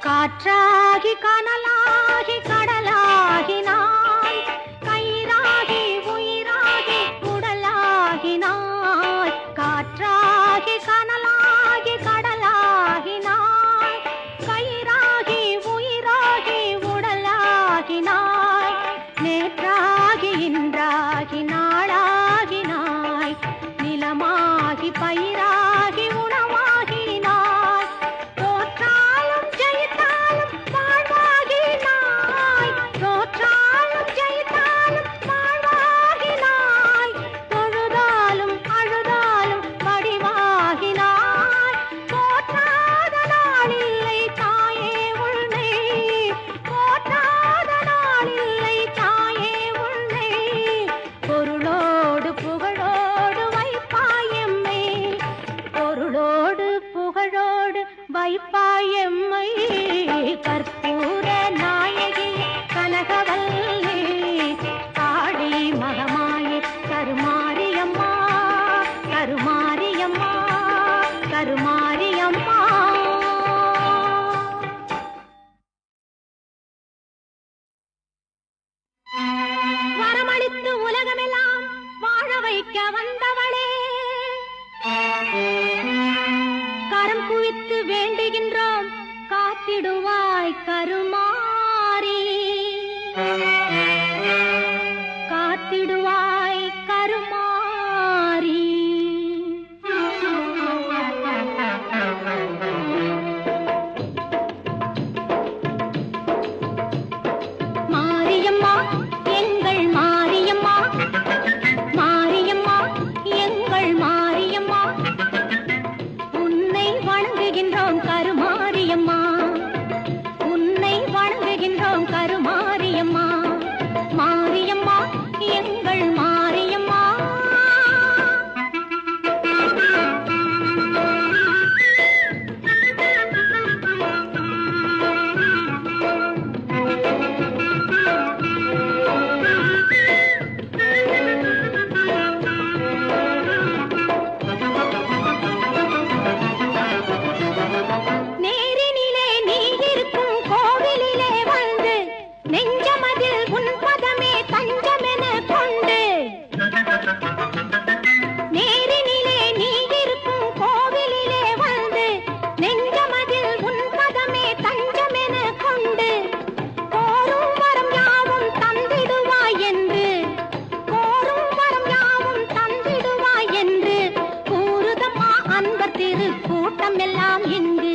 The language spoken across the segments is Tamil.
காற்றாகி கனலாகி கடலாகினாய், கயிறாகி உயிராகி உடலாகினாய். காற்றாகி கனலாகி கடலாகினாய், கயிறாகி உயிராகி உடலாகினாய். நேற்றாகி இன்றாகி நாளாகினாய், நிலமாகி பயிராகி உணவாகினாய். தோற்றாலும் ஜெயித்தாலும் வாழ்வாகினாய், தோற்றாலும் ஜெயித்தாலும் வாழ்வாகினாய். தொழுதாலும் அழுதாலும் வடிவாகினாய். போற்றாத நாளில்லை தாயே உன்னை, போற்றாத நாளில்லை தாயே உன்னை. பொருளோடு புகழோடு வைப்பாயம்மை, பொருளோடு புகழோடு வைப்பாயம்மை. கற்பூர நாயகி கனகவல்லி, காளி மகமாயி கருமாரியம்மா, கருமாரியம்மா, கருமாரியம்மா. வரமளித்து உலகமெல்லாம் வாழ வைக்க வந்தவளே, கரம் குவித்து வேண்டுகின்றோம் காத்திடுவாய் கருமாரி, காத்திடுவாய் கருமாரி. மாரியம்மா எங்கள் மாரியம்மா, மாரியம்மா எங்கள் மாரியம்மா, உன்னை வணங்குகின்றோம் கருமாரியம்மா, உன்னை வணங்குகின்றோம் கருமாரியம்மா. மாரியம்மா எங்கள் மாரியம்மா. நேரினிலே நீ இருக்கும் கோவிலிலே வந்து, நெஞ்சமதில் உன் பதமே தஞ்சமென கொண்டு. நேரினிலே நீ இருக்கும் கோவிலிலே வந்து, நெஞ்சமதில் உன் பதமே தஞ்சமென கொண்டு. கோரும் வரம் யாவும் தந்திடுவாய் என்று, கோரும் வரம் யாவும் தந்திடுவாய் என்று கூறுதம்மா அன்பர் திருக்கூ கூட்டம் எல்லாம் இங்கு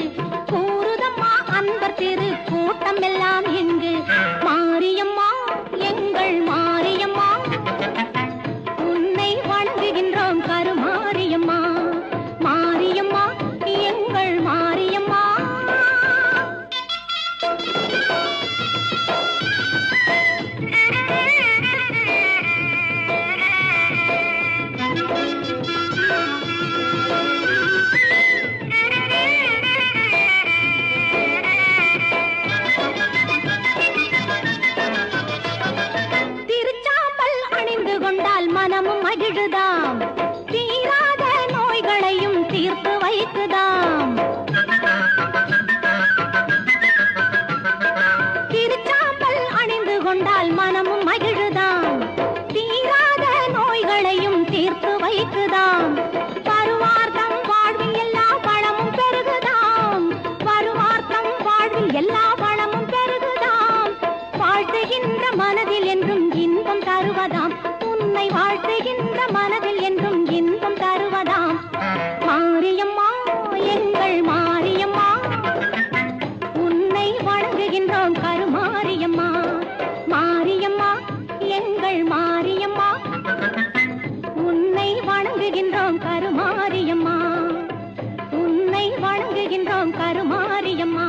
கூறுதம்மா அன்பர் திரு கூட்டம் எல்லாம் இங்கு மாரியம்மா எங்கள் மாரியம்மா உன்னை வணங்குகின்றோம் கருமாரியம்மா மாரியம்மா எங்கள் மாரியம்மா மனமும் மகிழுதாம் தீராத நோய்களையும் தீர்த்து வைக்குதாம் திருச்சாம்பல் அணிந்து கொண்டால் மனமும் மகிழுதாம் தீராத நோய்களையும் தீர்த்து வைக்குதாம் வருவார்த்தம் வாழ்வில் எல்லா வளமும் பெருகுதாம் வருவார்த்தம் வாழ்வில் எல்லா வளமும் பெருகுதாம் வாழ்த்துகின்ற மனதில் என்றும் இன்பம் தருவதாம் உன்னை வாழ்த்துகின்ற மனதில் என்றும் இன்பம் தருவதாம் மாரியம்மா எங்கள் மாரியம்மா உன்னை வணங்குகின்றோம் கருமாரியம்மா மாரியம்மா எங்கள் மாரியம்மா உன்னை வணங்குகின்றோம் கருமாரியம்மா உன்னை வணங்குகின்றோம் கருமாரியம்மா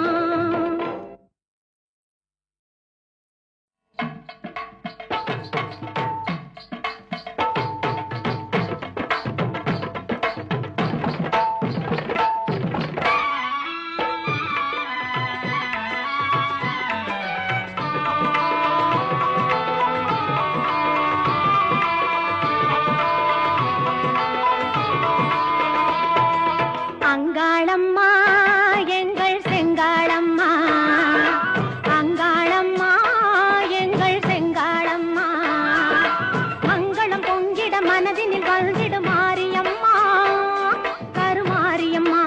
அங்காளம்மா எங்கள் செங்காளம்மா அங்காளம்மா எங்கள் செங்காளம்மா மங்களம் பொங்கிட மனதினில் வாழ்ந்திட மாரியம்மா கருமாரியம்மா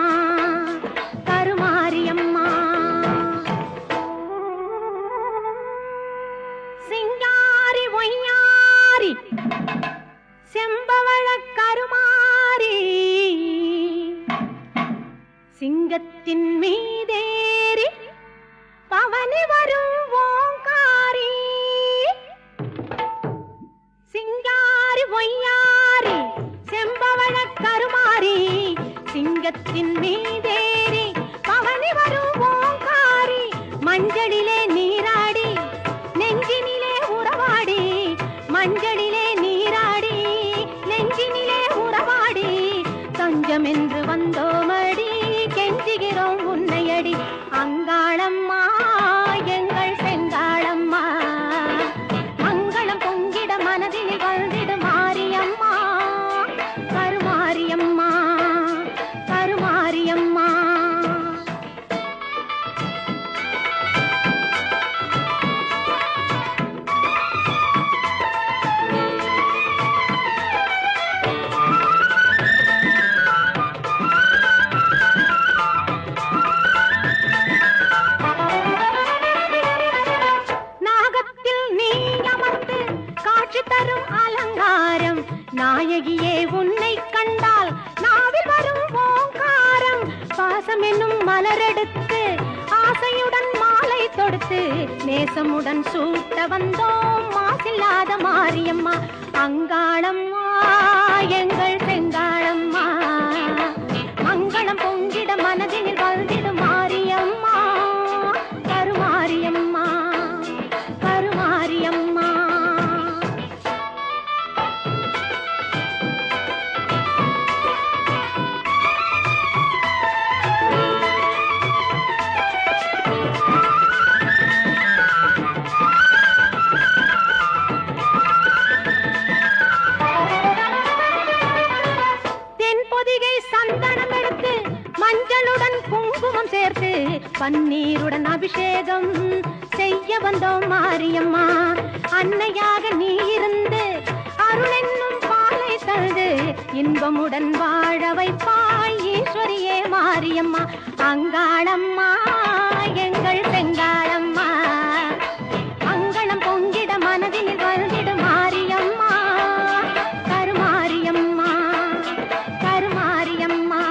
கருமாரியம்மா சிங்காரி ஒய்யாரி செம்பவள கருமாரி சிங்கத்தின் மீதேறி பவனி வரும் ஓங்காரி சிங்காரி ஒய்யாரி செம்பவள கருமாரி சிங்கத்தின் மீதேறி பவனி வரும் ஓங்காரி மஞ்சளிலே நீராடி நெஞ்சினிலே உறவாடி மஞ்சளிலே நீராடி நெஞ்சினிலே உறவாடி தஞ்சம் என்று வந்தோமடி கெஞ்சுகிறோம் உன்னையடி அங்காளம்மா எங்கள் செங்காளம்மா மங்களம் பொங்கிட மனதில் வாழ்ந்திட மாரியம்மா கருமாரியம்மா கருமாரியம்மா நாயகியே உன்னை கண்டால் நாவில் வரும் ஓங்காரம் பாசம் என்னும் மலரெடுத்து ஆசையுடன் மாலை தொடுத்து நேசமுடன் சூட்ட வந்தோம் மாசில்லாத மாரியம்மா அங்காளம்மா எங்கள் செங்காளம்மா மங்களம் பொங்கிட மனதினில் வாழ்ந்திட மாரியம்மா கருமாரியம்மா கருமாரியம்மா மஞ்சளுடன் குங்குமம் சேர்த்து பன்னீருடன் அபிஷேகம் செய்ய வந்தோம் மாரியம்மா அன்னையாக நீ இருந்து அருள் என்னும் பாலை தந்து இன்பமுடன் வாழ வைப்பாய் ஈஸ்வரியே மாரியம்மா அங்காளம்மா எங்கள் செங்காளம்மா மங்களம் பொங்கிட மனதில் வாழ்ந்திட மாரியம்மா கருமாரியம்மா கருமாரியம்மா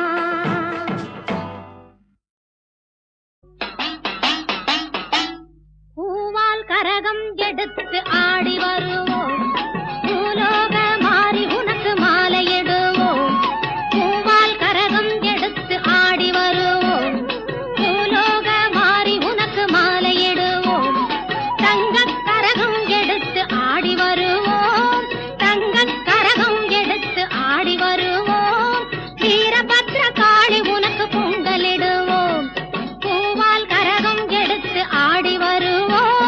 எடுத்து ஆடி வருவோம். பூலோக மாறி உனக்கு மாலையிடுவோம். பூவால் கரகம் எடுத்து ஆடி வருவோம். பூலோக மாறி உனக்கு மாலையிடுவோம். தங்கக் கரகம் எடுத்து ஆடி வருவோம். தங்கக் கரகம் எடுத்து ஆடி வருவோம். வீரபத்ர காளி உனக்கு பொங்கலிடுவோம். பூவால் கரகம் எடுத்து ஆடி வருவோம்.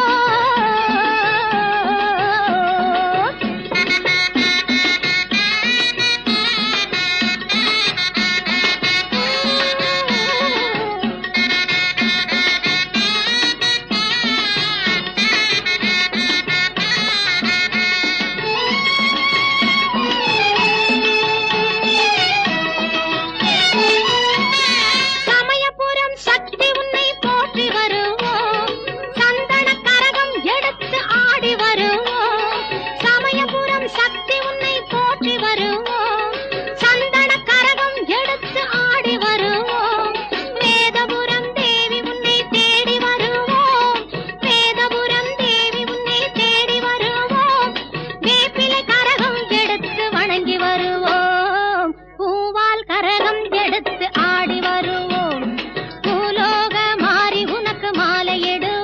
சமயபுரம் சக்தி உன்னை போற்றி வருவோம். சந்தன கரகம் எடுத்து ஆடி வருவோம். சமயபுரம் சக்தி உன்னை போற்றி வருவோம். சந்தன கரகம் எடுத்து ஆடி வருவோம். வேதபுரம் தேவி உன்னை தேடி வருவோம். வேதபுரம் தேவி உன்னை தேடி வருவோம். வேப்பிலை கரகம் எடுத்து வணங்கி வருவோம். பூவால் கரகம் எடுத்து ஆடி வருவோம். பூலோக மாறி உனக்கு மாலையிடுவோம்.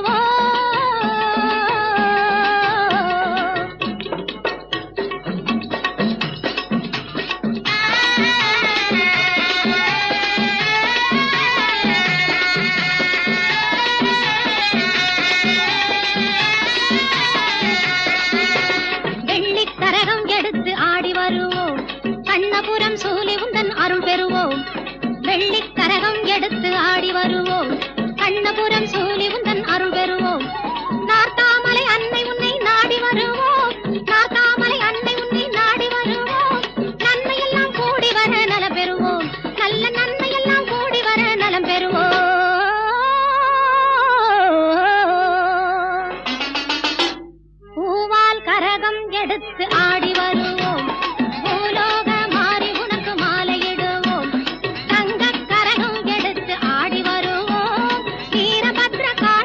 வெள்ளிக் கரகம் எடுத்து ஆடி வருவோம். கண்ணபுரம் சூலி உந்தன் அருள் பெறுவோம். வெள்ளிக் கரகம் எடுத்து ஆடி வருவோம். கண்ணபுரம் சூலி உந்தன் அருள் பெறுவோம். நார்த்தாமலை அன்னை உன்னை நாடி வருவோம். நார்த்தாமலை அன்னை உன்னை நாடி வருவோம். நன்மையெல்லாம் கூடி வர நலம் பெறுவோம். நல்ல நன்மையெல்லாம் கூடி வர நலம் பெறுவோம். பூவால் கரகம் எடுத்து ஆடி வருவோம். பூலோக மாறி உனக்கு மாலையிடுவோம். தங்கக் கரகம் எடுத்து ஆடி வருவோம். வீரபத்ர காளி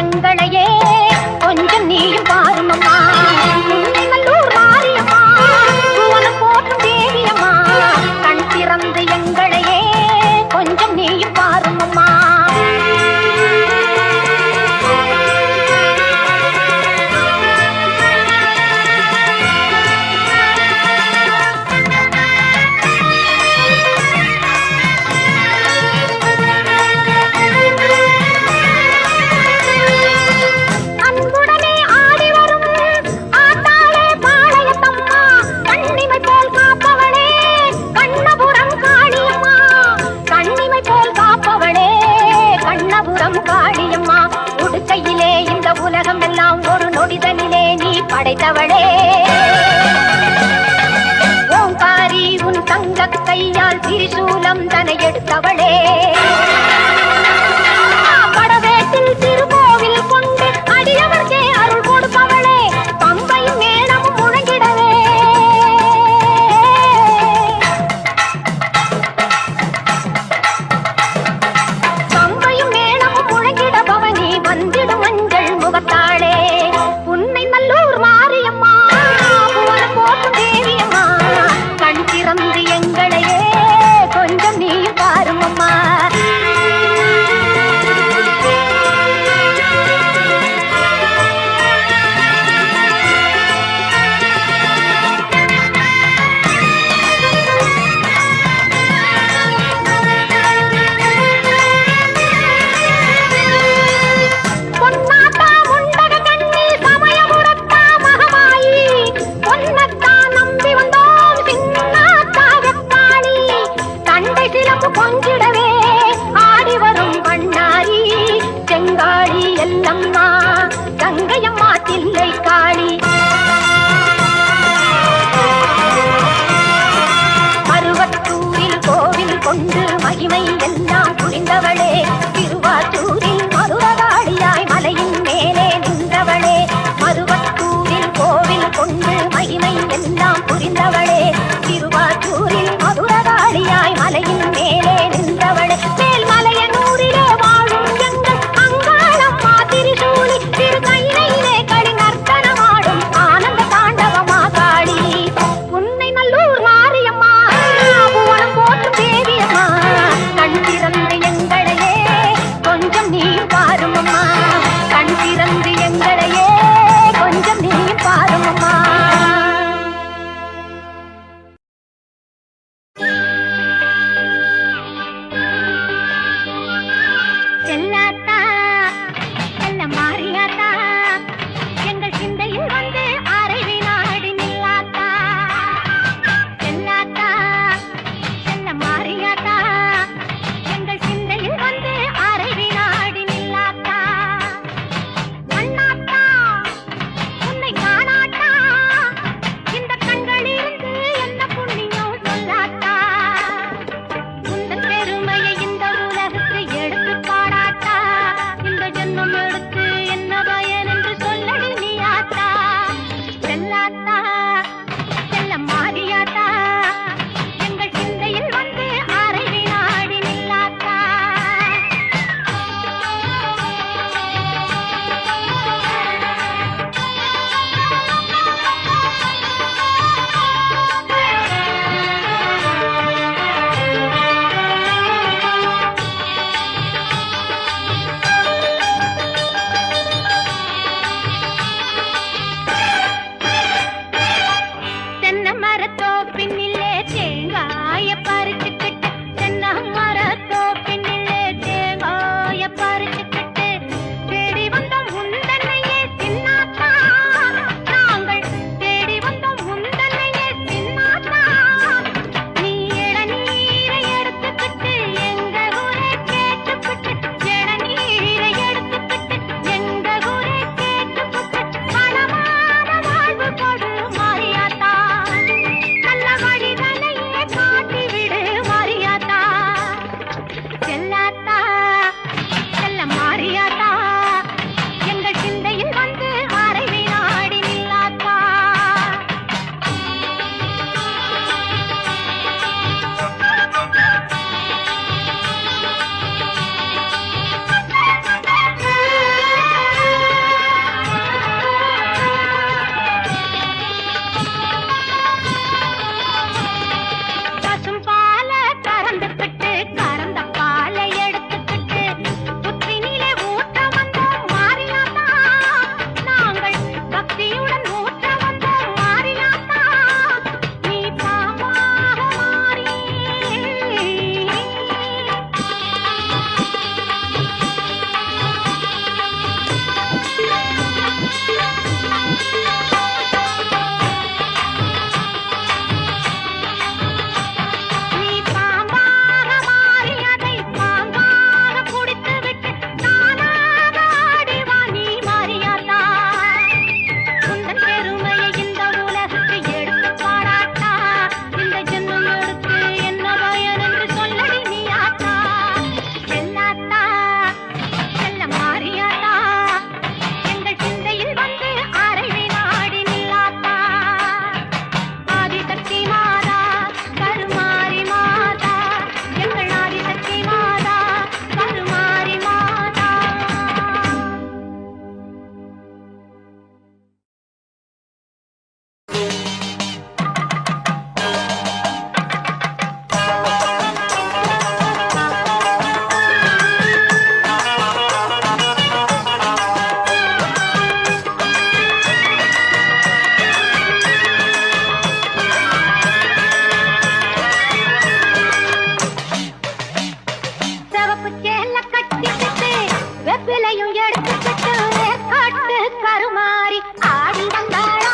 எங்களையே கொஞ்சம் நீயும் பாருமம்மா. நல்லூர் மாரியம்மா பூவனம் போற்றும் தேவியம்மா, கண் திறந்து எங்களையே கொஞ்சம் நீயும் பாருமம்மா. உடுக்கையிலே இந்த உலகம் எல்லாம் ஒரு நொடிதலிலே நீ படைத்தவளே. ஓங்காரி உன் தங்க கையால் திரிசூலம் தனை எடுத்தவளே. படவேட்டில் திருக்கோவில் கொண்டு அடியவர்க்கே அருள் கொடுப்பவளே. பம்பை மேளமும் முழங்கிடவே வந்திடும் மஞ்சள் முகத்தாளே. உன்னை நல்லூர் மாரியம்மா பூவனம் போற்றும் தேவியம்மா, கண் திறந்து எங்களையே கொஞ்சம் நீ பாருமம்மா. வெப்பிலையும் எடுத்துக்கிட்டு காட்டு கருமாறி ஆடி வந்தாளா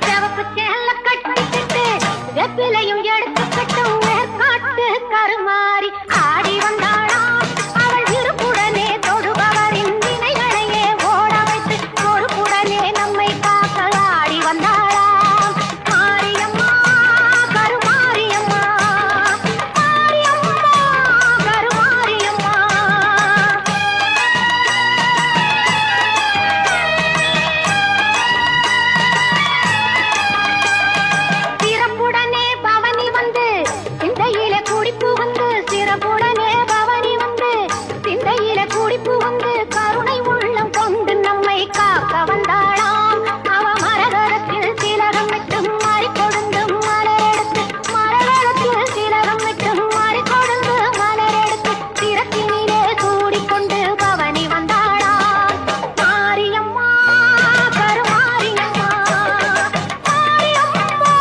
செவப்பு சேல கட்டிக்கிட்டு வெப்பிலையும் எடுத்துக்கிட்டு காட்டு கருமாறி ஆடி வந்தாளா அவள் விருப்புடனே தொடுபவரின் வினைகளையே ஓட வைத்து பொறுப்புடனே நம்மை காக்க ஆடி வந்தாளா மாரியம்மா கருமாரியம்மா மாரியம்மா கருமாரியம்மா சிறப்புடனே பவனி வந்து சிந்தையில குடிப்பு வந்து சிறப்புடனே பவனி வந்து சிந்தையில குடிப்பு வந்து கருணை உள்ளம் கொண்டு நம்மை காக்க வந்தாளாம் அவ மரகரத்தில் திலகம் விட்டு மாறி கொடுந்து மலரெடுத்து மரகரத்தில் திலகம் விட்டு மாறி கொடுந்து மலரெடுத்து சிறப்பினிலே சூடிக்கொண்டு பவனி வந்தாளாம் மாரியம்மா கருமாரியம்மா மாரியம்மா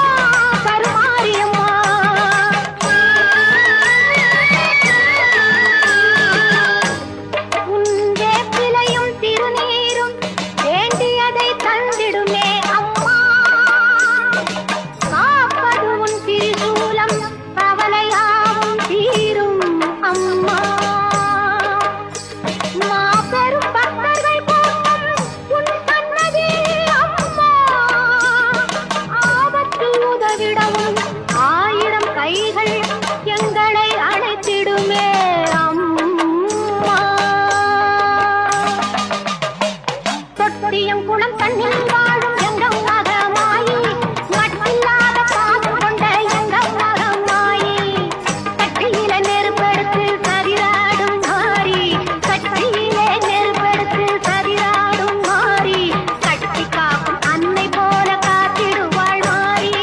கருமாரியம்மா உன் வேப்பிலையும் திருநீரும் வேண்டியதை தந்திடுமே அம்மா காப்பது உன் திரிசூலம் கவலையாவும் தீரும் அம்மா மாபெரும் பக்தர்கள் கூட்டம் உன் சன்னதி அம்மா ஆபத்து உதவிடவும் ஆயிரம் கைகள் எங்களை அழைத்திடுமே அம்மா தொட்டியம் குளம் தண்ணில் வாழும் எங்கம் மகமாயி மட்டில்லாத பாசம் கொண்ட எங்கம் மகமாயி கட்டியில நெருப்பெடுத்து சரிராடும் மாறி கட்டியிலே நெருப்பெடுத்து சரிராடும் மாறி கட்டி காக்கும் அன்னை போல காத்திடுவாள் மாறி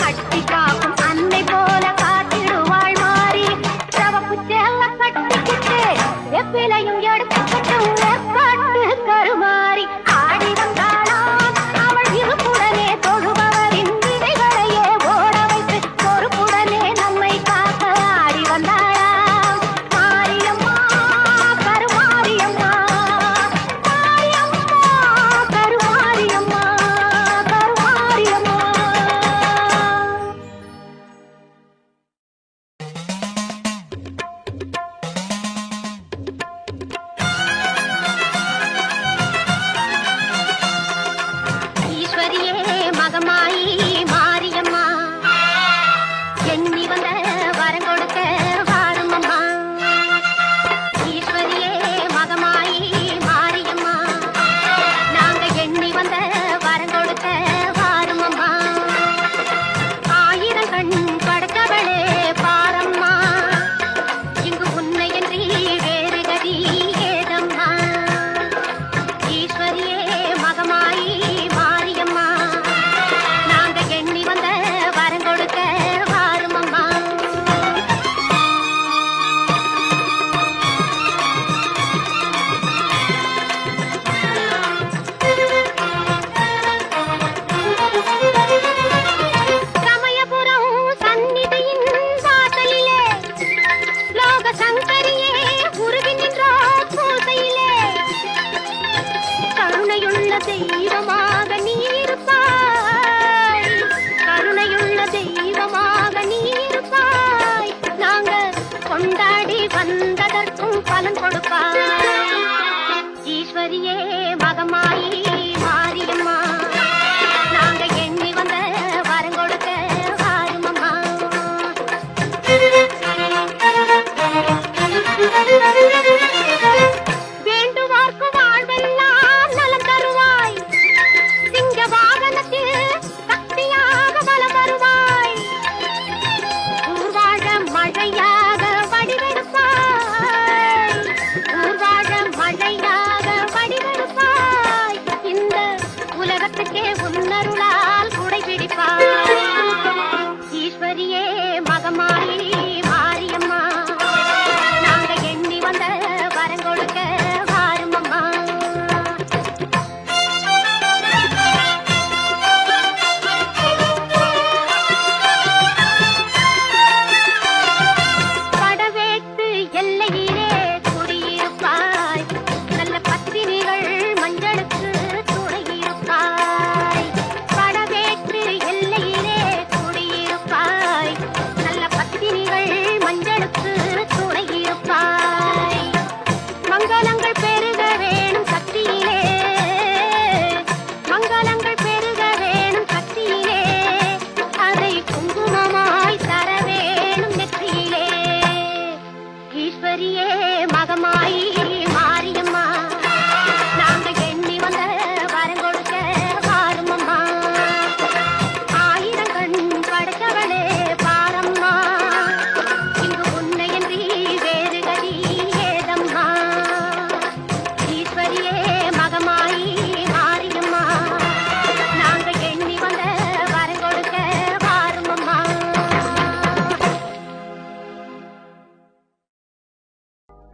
கட்டி காக்கும் அன்னை போல காத்திடுவாள் மாறி சிவப்பு சேல கட்டிக்கிட்டு வெப்பிலையும் எடுத்துக்கிட்டு காட்டு கருமாறி ஆடி வந்தாளாம் அவள் இருப்புடனே தொழுபவரின் வினைகளையே ஓட வைத்து பொறுப்புடனே நம்மை காக்க ஆடி வந்தாளாம் மாரியம்மா கருமாரியம்மா மாரியம்மா கருமாரியம்மா கருமாரியம்மா ஈஸ்வரியே மகமாயி மாரியம்மா எண்ணி வந்த வரம் கொடுக்க வாருமம்மா ஈஸ்வரியே மகமாயி மாரியம்மா நாங்க எண்ணி வந்த வரம் கொடுக்க வாருமம்மா ஆயிரம் கண் படைத்தவளே பாரம்மா இங்கு உன்னையன்றி வேறு கதி ஏதம்மா ஈஸ்வரியே மகமாயி மாரியம்மா நாங்க எண்ணி வந்த வரம் கொடுக்க வாருமம்மா சமயபுரம் சந்நிதியின் வாசலிலே லோக சங்கரியே உருகி நின்றார் பூசையிலே கருணையுள்ள தெய்வமாக நீ இருப்பாய் கருணையுள்ள தெய்வமாக நீ இருப்பாய் நாங்க கொண்டாடி வந்ததற்கும் பலன் கொடுப்பாய் ஈஸ்வரியே மகமாயி மாரியம்மா நாங்க எண்ணி வந்த வரம் கொடுக்க வாருமம்மா வேண்டுவார்க்கு வாழ்வெல்லாம் நலம் தருவாய் சிங்க வாகனத்தில் சக்தியாக பலம் வருவாய் ஊர்வாழ மழையாக வடிவென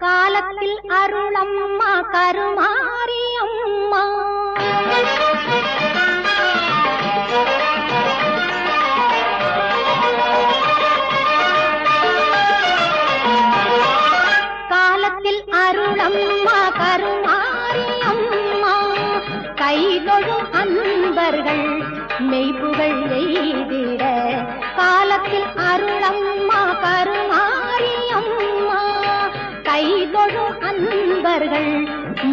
காலத்தில் அருளம்மா கருமாரி அம்மா. காலத்தில் அருளம்மா கருமாரி அம்மா. கைதொழும் அன்பர்கள் மெய்ப்புகள் எய்திட காலத்தில் அருளம்மா கருமாரி அம்மா. கைதொழும் அன்பர்கள்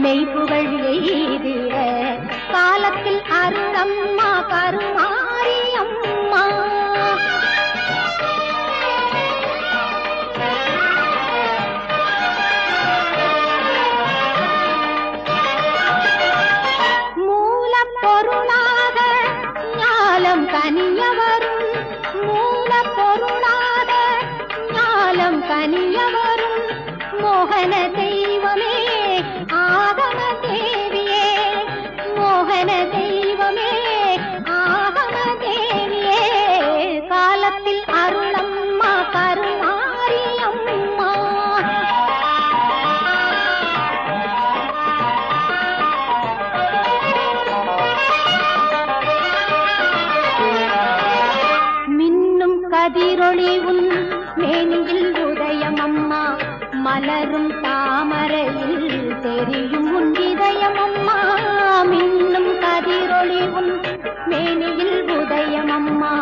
மெய்ப்புகள் எய்திட காலத்தில் அருளம்மா கருமாரி அம்மா. மூலப்பொருளாக ஞாலம் கனியவரும் மூலப்பொருளாக ஞாலம் கனியவரும் மோகன தெய்வமே ஆகம தேவியே. மோகன தெய்வமே ஆகம தேவியே. காலத்தில் அருளம்மா கருமாரி அம்மா. மின்னும் கதிரொளி உன் மேனியில் உதயம் அம்மா. மலரும் தாமரையில் தெரியும் உன் இதயம் அம்மா. மின்னும் கதிரொளி உன் மேனியில் உதயம் அம்மா.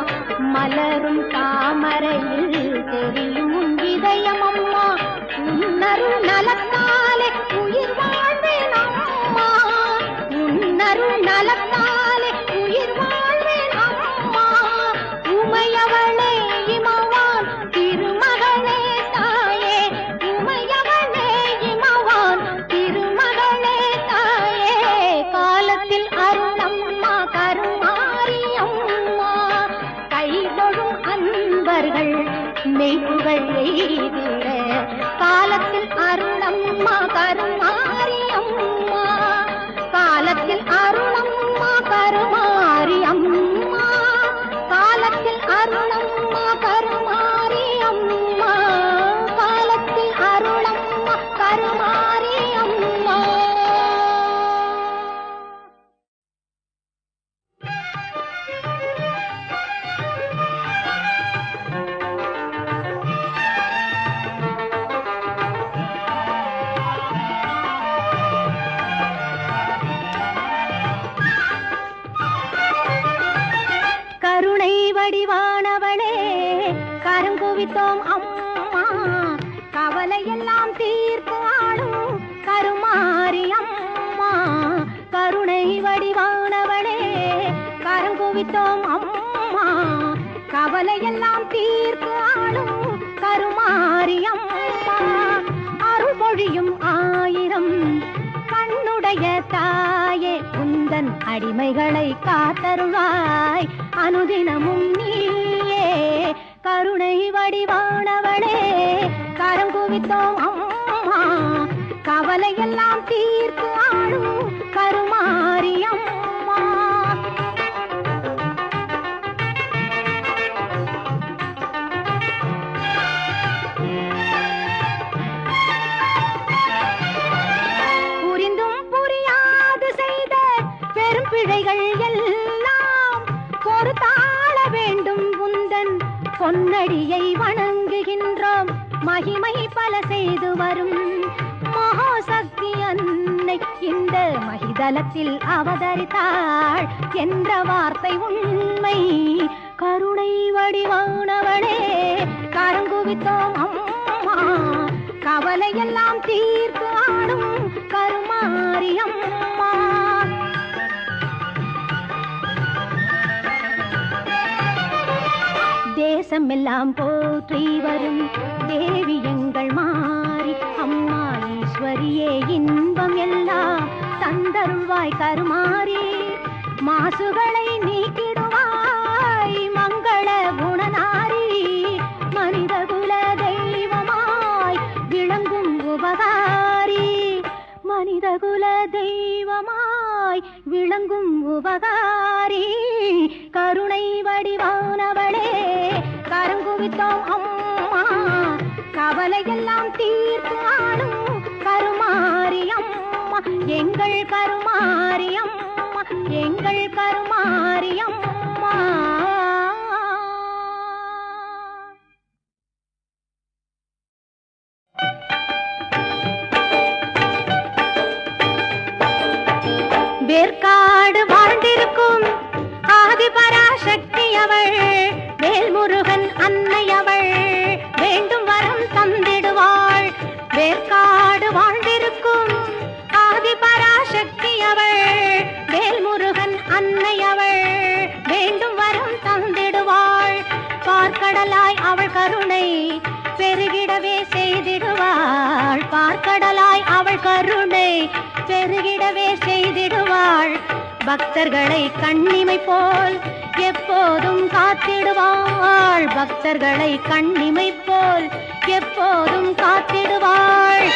மலரும் தாமரையில் தெரியும் உன் இதயம் அம்மா. உன்னருள் நலத்தாலே உயிர் வாழ்வேன் அம்மா. உன்னருள் நலத்தாலே உயிர் வாழ்வேன் அம்மா. உமையவளே இமவான் திருமகளே தாயே. உமையவளே இமவான் திருமகளே தாயே. காலத்தில் அருளம்மா கருமாரி அம்மா. கைதொழும் அன்பர்கள் மெய்ப்புகள் எய்திட காலத்தில் அருளம்மா கருமாரி அம்மா. காலத்தில் அருளம்மா கருமாரி அம்மா. காலத்தில் அருளம்மா கருமாரி அம்மா. காலத்தில் அருளம்மா கருமாரி அம்மா. கருணை வடிவானவளே கருங்குவித்தோம் அம்மா. கவலையெல்லாம் தீர்த்து ஆளும் கருமாரி அம்மா. கருணை வடிவானவளே கருங்குவித்தோம் அம்மா. கவலையெல்லாம் தீர்த்து ஆளும் கருமாரி அம்மா. அருள்மொழியும் ஆயிரம் கண்ணுடைய தாயே. உந்தன் அடிமைகளை காத்தருள்வாய் அனுதினமும் நீயே. கருணை வடிவானவளே கரங்குவித்தோம் அம்மா. கவலையெல்லாம் தீர்த்து ஆளும் கருமாரி அம்மா. புரிந்தும் புரியாது செய்த பெரும் பிழைகள் எல்லாம் பொறுத்தாள வேண்டும் உந்தன் பொன்னடியை வணங்குகின்றோம். மகிமை பல செய்து வரும் மகாசக்தி அன்னை இந்த மகிதலத்தில் அவதரித்தாள் என்ற வார்த்தை உண்மை. கருணை வடிவானவளே கரங்குவித்தோம் அம்மா. கவலையெல்லாம் தீர்த்து ஆடும் கருமாரி அம்மா. தேசமெல்லாம் போற்றி வரும் தேவி எங்கள் மாறி அம்மா. ஈஸ்வரியே இன்பம் எல்லாம் தந்தருள்வாய் கருமாரி. மாசுகளை நீக்கிடுவாய் மங்கள குணநாரி. மனிதகுல தெய்வமாய் விளங்கும் உபகாரி. மனிதகுல தெய்வமாய் விளங்கும் உபகாரி. கருணை வடிவானவளே கரங்குவித்தோம் அம்மா. கவலையெல்லாம் தீர்த்து ஆடும் கருமாரியம்மா, எங்கள் கருமாரியம்மா, எங்கள் கருமாரியம்மா. வேர்க்காடு வாழ்ந்திருக்கும் ஆதிபராசக்தி அவள், வேல்முருகன் அன்னை அவள், வேண்டும் வரம் தந்திடுவாள். வேர்க்காடு வாழ்ந்திருக்கும் ஆதிபராசக்தி அவள், வேல்முருகன் அன்னை அவள், வேண்டும் வரம் தந்திடுவாள். பார்க்கடலாய் அவள் கருணை பெருகிடவே செய்திடுவாள், பார்க்கடலாய் அவள் கருணை பெருகிடவே செய்திடுவாள். பக்தர்களை கண்ணிமை போல் எப்போதும் காத்திடுவாள், பக்தர்களை கண்ணிமை போல் எப்போதும் காத்திடுவாள்.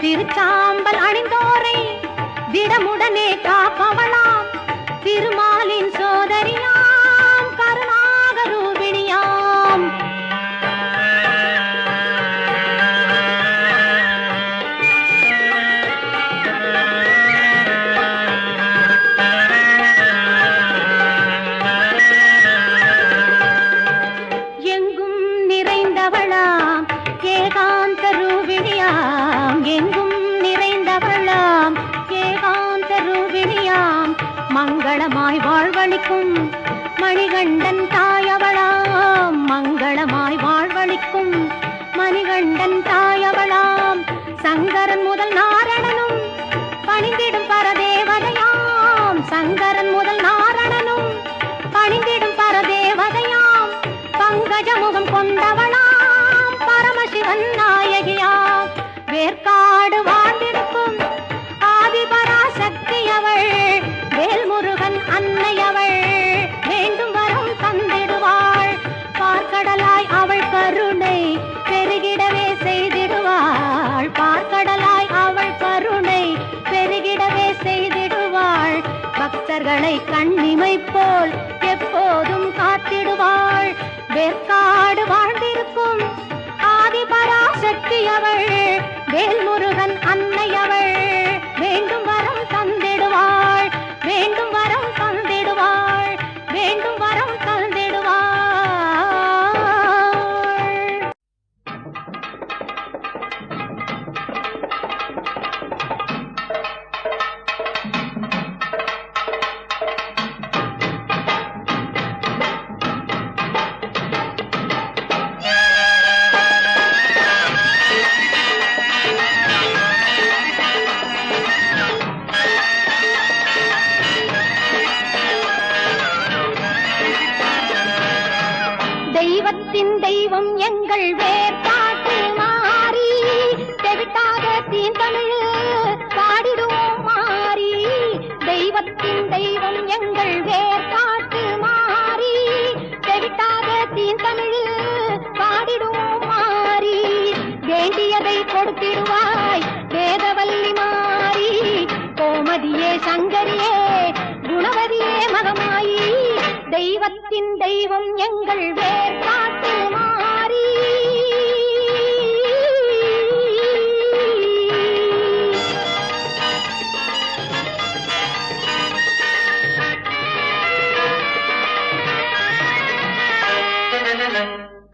திருச்சாம்பல் அணிந்தோரை திடமுடனே காப்பவளாம், திருமாலின் சோதரியாம், கருணாக ரூபிணியாம். எங்கும் நிறைந்தவளாம், ஏகாந்த ரூபிணியாம், எங்கும் நிறைந்தவளாம், ஏகாந்த ரூபிணியாம். மங்களமாய் வாழ்வளிக்கும் மணிகண்டன் தாயவளாம், மங்களமாய் வாழ்வளிக்கும் மணிகண்டன் தாயவளாம். சங்கரன் முதல் நாரணனும் பணிந்திடும் பரதேவதையாம், சங்கரன் முதல் நாரணனும் பணிந்திடும் பரதேவதையாம். பங்கஜமுகம் கொண்டவளாம், பரமசிவன் நாயகியாம். வேர்க்காடு வாழ்ந்திருக்கும் ஆதிபராசக்தி அவள், வேல்முருகன் அன்னை அவள், வேண்டும் வரம் தந்திடுவாள். பார்க்கடலாய் அவள் கருணை பெருகிடவே செய்திடுவாள், பார்க்கடலாய் அவள் கருணை பெருகிடவே செய்திடுவாள். பக்தர்களை கண்ணிமை போல் எப்போதும் காத்திடுவாள். வேர்க்காடு வாழ்ந்திருக்கும் ஆதிபராசக்தி அவள், வேல்முருகன் அன்னை அவள், வேண்டும் வரம் தந்திடுவாள், வேண்டும் வரம் தந்திடுவாள், வேண்டும் வரம் தந்திடுவாள். தெய்வத்தின் தெய்வம் எங்கள் வேர்பாட்டு மாறி, தெவிட்டாத தீந்தமிழ் பாடிடுவோம் மாறி. தெய்வத்தின் தெய்வம் எங்கள் வேர்பாட்டு மாறி, தெவிட்டாத தீந்தமிழ் பாடிடுவோம் மாறி. வேண்டியதை கொடுத்திடுவாய் வேதவல்லி மாறி, கோமதியே சங்கரியே குணவதியே மகமாயி. தெய்வத்தின் தெய்வம் எங்கள் வேர்பாட்டு மாறி.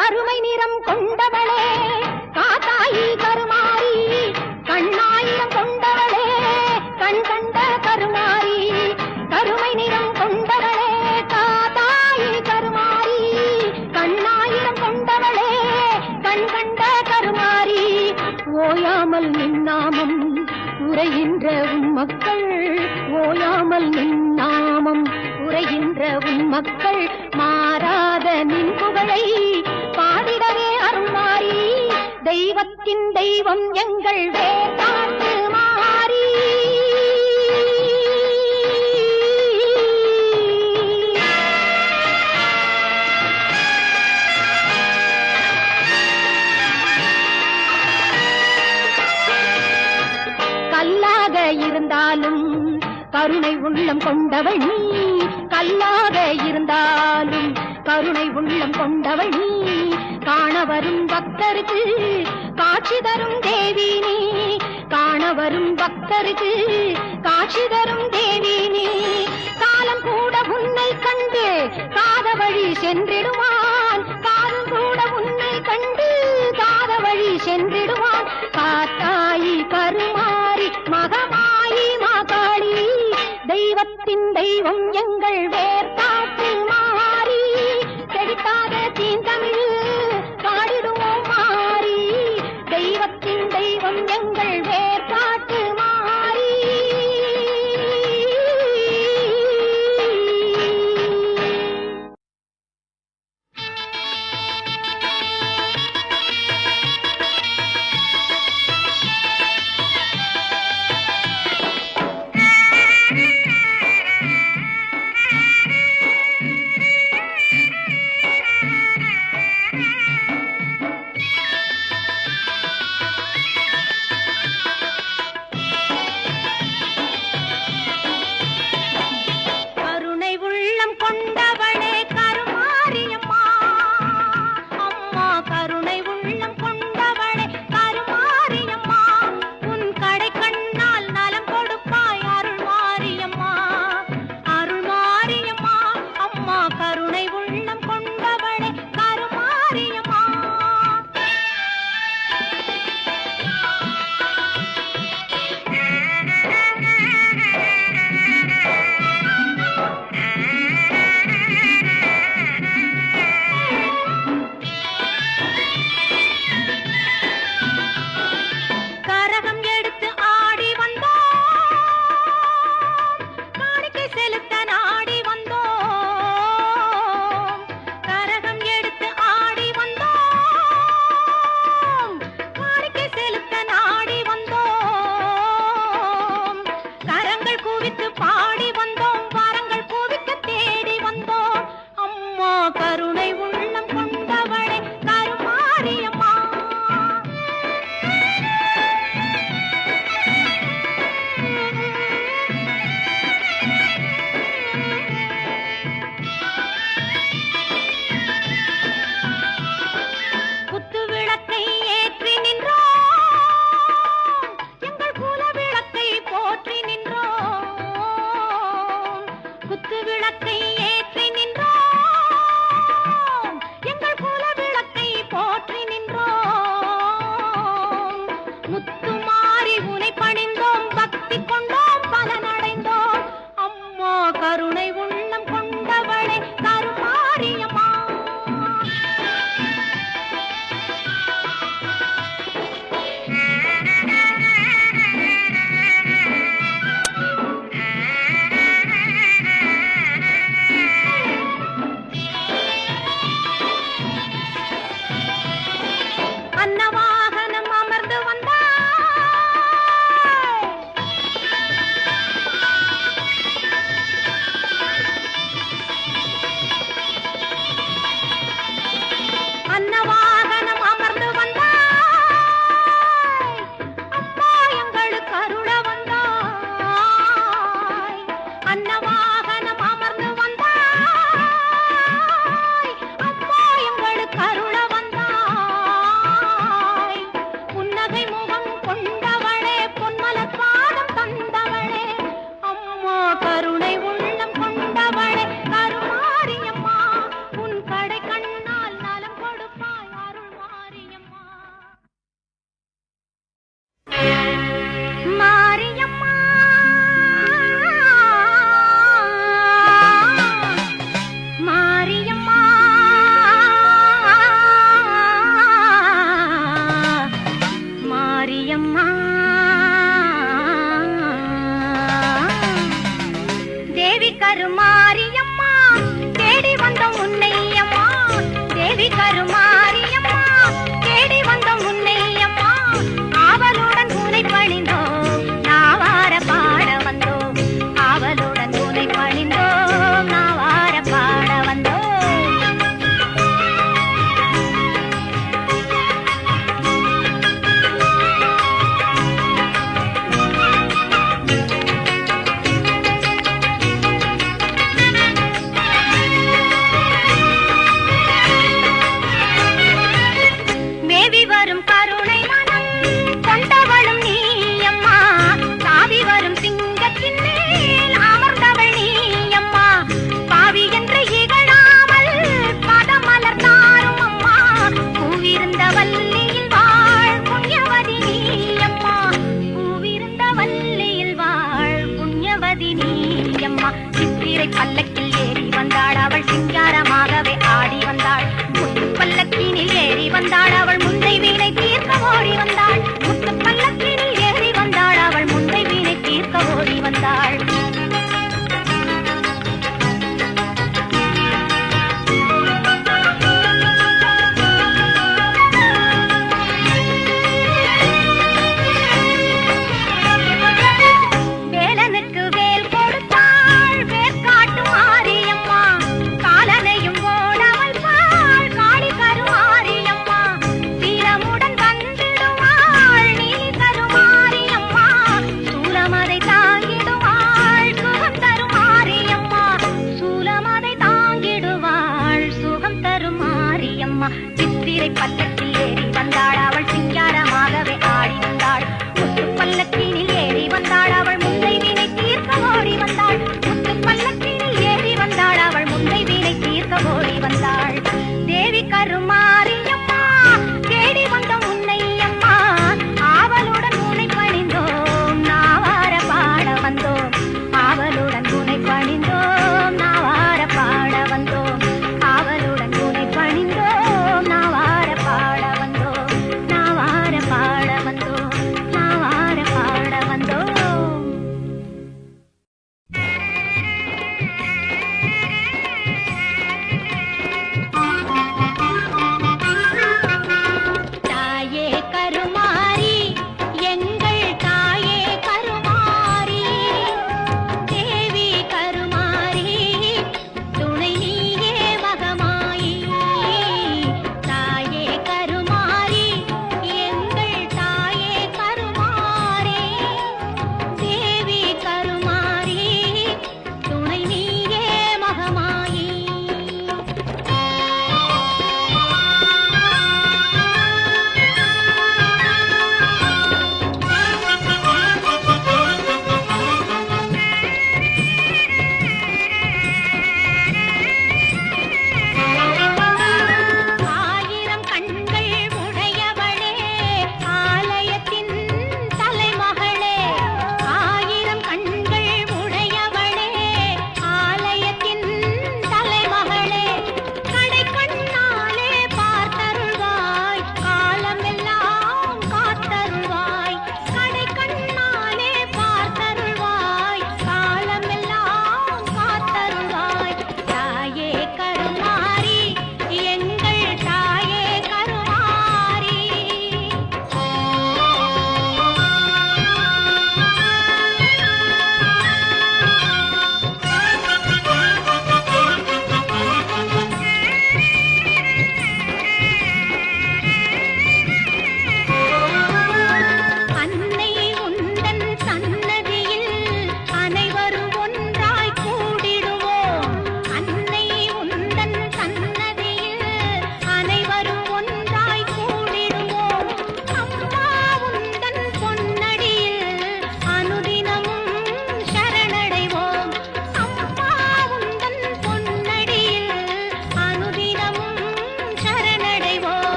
கருமை நிறம் கொண்டவளே காத்தாயி கருமாரி, கண்ணாயிரம் கொண்டவளே கண் கருமாரி கருமை நிறம் கொண்டவளே காத்தாயி கருமாரி கண்ணாயிரம் கொண்டவளே கண் கண்ட கருமாரி ஓயாமல் நின்னாமம் உரைகின்ற உன் மக்கள் ஓயாமல் நின்னாமம் உரைகின்ற உன் மக்கள் மாறாத நின் புகழை பாடிடவே அருள்மாரி தெய்வத்தின் தெய்வம் எங்கள் வேதாட்டு மாறி கல்லாக இருந்தாலும் கருணை உள்ளம் கொண்டவள் நீ கல்லாக இருந்தாலும் கருணை உள்ளம் கொண்டவள் நீ காண வரும் பக்தருக்கு காட்சி தரும் தேவி நீ காண வரும் பக்தருக்கு காட்சி தரும் தேவி நீ காலம் கூட உன்னை கண்டு காத வழி சென்றிடுவான் காலம் கூட உன்னை கண்டு காத வழி சென்றிடுவான் காத்தாயி கருமாரி மகமாயி மாகாளி தெய்வத்தின் தெய்வம் எங்கள் வேர்காட்டு மாறி செழித்தாத தீந்தமிழ் பாடிடுவோம் மாறி தெய்வத்தின் தெய்வம் எங்கள் வேர்காட்டு மாறி கருமாரியம்மா தேடி வந்தோம் உன்னை அம்மா தேவி கருமாரியம்மா தேடி வந்தோம் உன்னை அம்மா ஆவலுடன் உன்னை பணிந்தோம் நாவார பாட வந்தோம் ஆவலுடன் உன்னை பணிந்தோம் நாவார பாட வந்தோம் மேவி வரும் கருணை மனம் கொண்டவளும் நீ அம்மா சாவி வரும் சிங்கத்தின் மேல் அமர்ந்தவள் நீ அம்மா பாவி என்று இகழாமல் பதமலர் தாரும் அம்மா பூவிருந்த வல்லியில் வாழ் புண்ணியவதி நீ அம்மா பூவிருந்த வல்லியில் வாழ் புண்ணியவதி நீ அம்மா சித்திரை பல்லக்கில் ஏறி வந்தாள் அவள் சிங்காரமாகவே ஆடி வந்தாள் முத்து பல்லக்கினில் ஏறி வந்தாள் அவள் முந்தை வீணை தீர்க்க ஓடி வந்தாள் முத்து பல்லக்கினில் ஏறி வந்தாள் அவள் முந்தை வீணை தீர்க்க ஓடி வந்தாள் வேலனுக்கு வேல் கொடுத்தாள் வேற்காட்டு மாரியம்மா காலனையும் ஓடாமல் பாள் காளி கருமாரியம்மா வீரமுடன் வந்திடுவாள் நீலி கருமாரியம்மா சூலமதை தாங்கிடுவாள்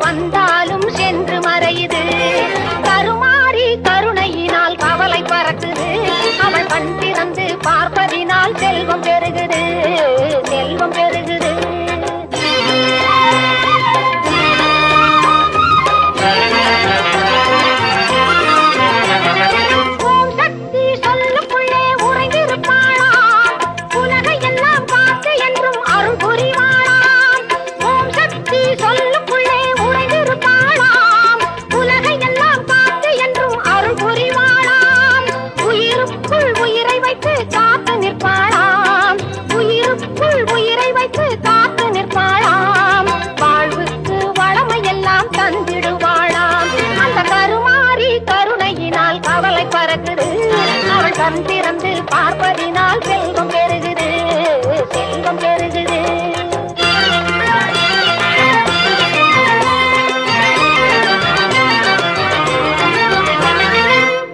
வந்தாலும் சென்று மறையுது. கருமாறி கருணையினால் கவலை பறக்குது. அவள் கண் திறந்து பார்ப்பதினால் செல்வம் பெருகுது, செல்வம் பெருகுது. ஓம் சக்தி சொல்லுக்குள்ளே உறைந்திருப்பாளாம், உலகை எல்லாம் பார்த்து என்றும் அருள் புரிவாளாம். ஓம் சக்தி சொல்லுக்குள்ளே உறைந்திருப்பாளாம், உலகை எல்லாம் பார்த்து என்றும் அருள் புரிவாளாம். உயிருக்குள் உயிரை வைத்து காத்து நிற்பாளாம், உயிருக்குள் உயிரை வைத்து காத்து நிற்பாளாம். வாழ்வுக்கு வளமையெல்லாம் தந்திடுவாளாம். அந்த கருமாறி கருணையினால் கவலை பறக்குது. அவள் கண் திறந்து பார்ப்பதினால் செல்வம் பெருகுது, செல்வம் பெருகுது.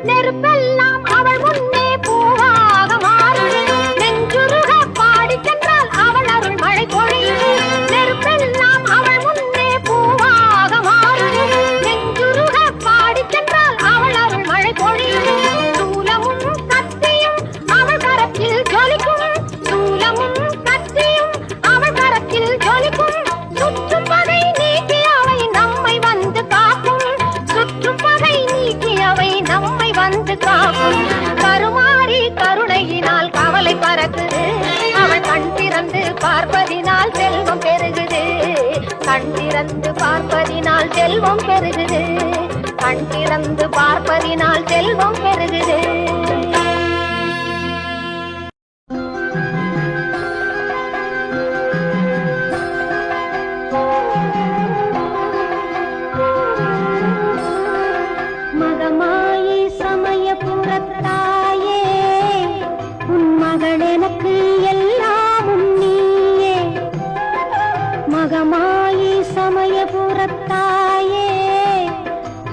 நெருப்பெல்லாம் அவள் முன்னே பூவாக மாறும், நெஞ்சுருக பாடி சென்றால் அவள் அருள் மழை பொழியும். நெருப்பெல்லாம் அவள் முன்னே பூவாக மாறும், நெஞ்சுருக பாடி சென்றால் அவள் அருள் மழை பொழியும். சூலமும் கத்தியும் அவள் கரத்தில் ஜொலிக்கும், சூலமும் கத்தியும் அவள் கரத்தில் ஜொலிக்கும். சுற்றும் பகை நீக்கி அவை நம்மை வந்து காக்கும், சுற்றும் பகை நீக்கி அவை நம்மை வந்து காக்கும். கருமாறி கருணையினால் கவலை பறக்குது. அவள் கண் திறந்து பார்ப்பதினால் செல்வம் பெருகுது, கண் திறந்து பார்ப்பதினால் செல்வம் பெருகுது, கண் திறந்து பார்ப்பதினால் செல்வம் பெருகுது. மகமாயி சமயபுரத்தாயே, உன் மகள் எனக்கு எல்லாமும் நீயே. மகமாயி சமயபுரத்தாயே,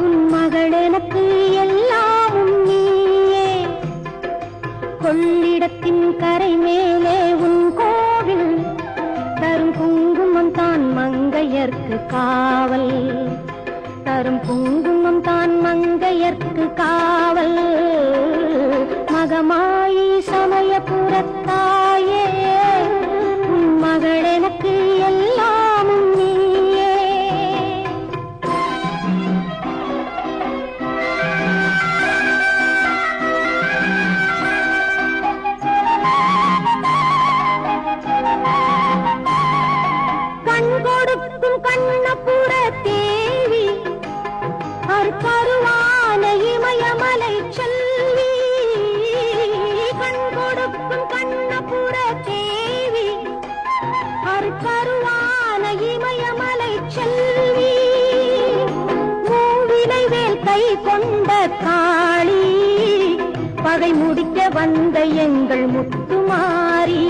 உன் மகள் எனக்கு எல்லாமும் நீயே. கொள்ளிடத்தின் கரை மேலே உன் கோவில், தரும் குங்குமம் தான் மங்கையர்க்கு காவல், தரும் குங்குமம் தான் மங்கையர்க்கு காவல். மகமாயி சமயபுரத்தாயே, உன் மகள் எனக்கு எல்லாமும் நீயே. கண் கொடுக்கும் கண்ணபுர தேவி, கருவான இமயமலை செல்வி. கண் கொடுக்கும் கண்ணபுர தேவி, கருவான இமயமலை செல்வி. மூவிலை வேல் கை கொண்ட காளி, பகை முடிக்க வந்த எங்கள் முத்துமாரி.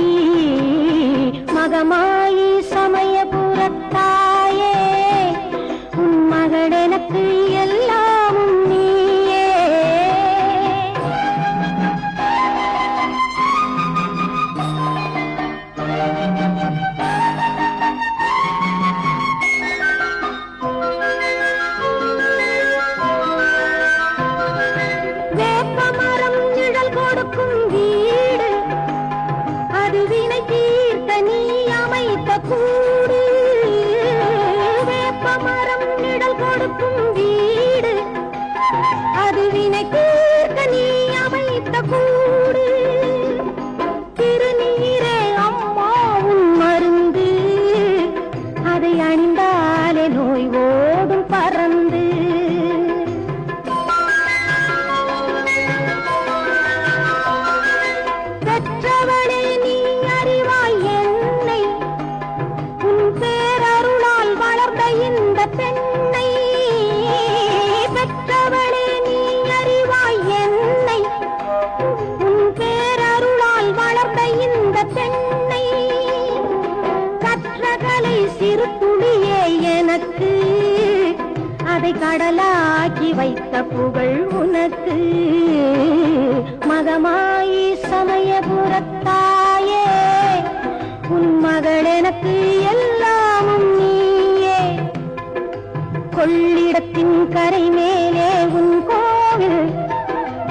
மகமாயி சமயபுரத்தாயே, உன் மகள் எனக்கு எல்லாமும் நீயே. வேப்பமரம் நிழல் கொடுக்கும் வீடு, அது வினை தீர்த்த நீ அமைத்த கூடு. வேப்பமரம் நிழல் கொடுக்கும் வீடு, அது வினை தீர்த்த நீ அமைத்த கூடு. திருநீரே அம்மா உன் மருந்து, அதை அணிந்தாலே நோய் ஓடும் பறந்து. அதை கடலாக்கி வைத்த புகழ் உனக்கு. மகமாயி சமயபுரத்தாயே, உன் மகள் எனக்கு எல்லாமும் நீயே. கொள்ளிடத்தின் கரை மேலே உன் கோவில்,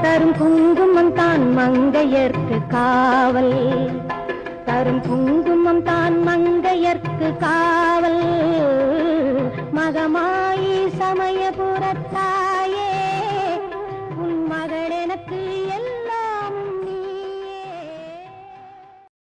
தரும் குங்குமம் தான் மங்கையர்க்கு காவல். தரும் குங்குமம் தான் மங்கையர்க்கு காவல். மகமாயி சமயபுரத்தாயே, உன் மகள் எனக்கு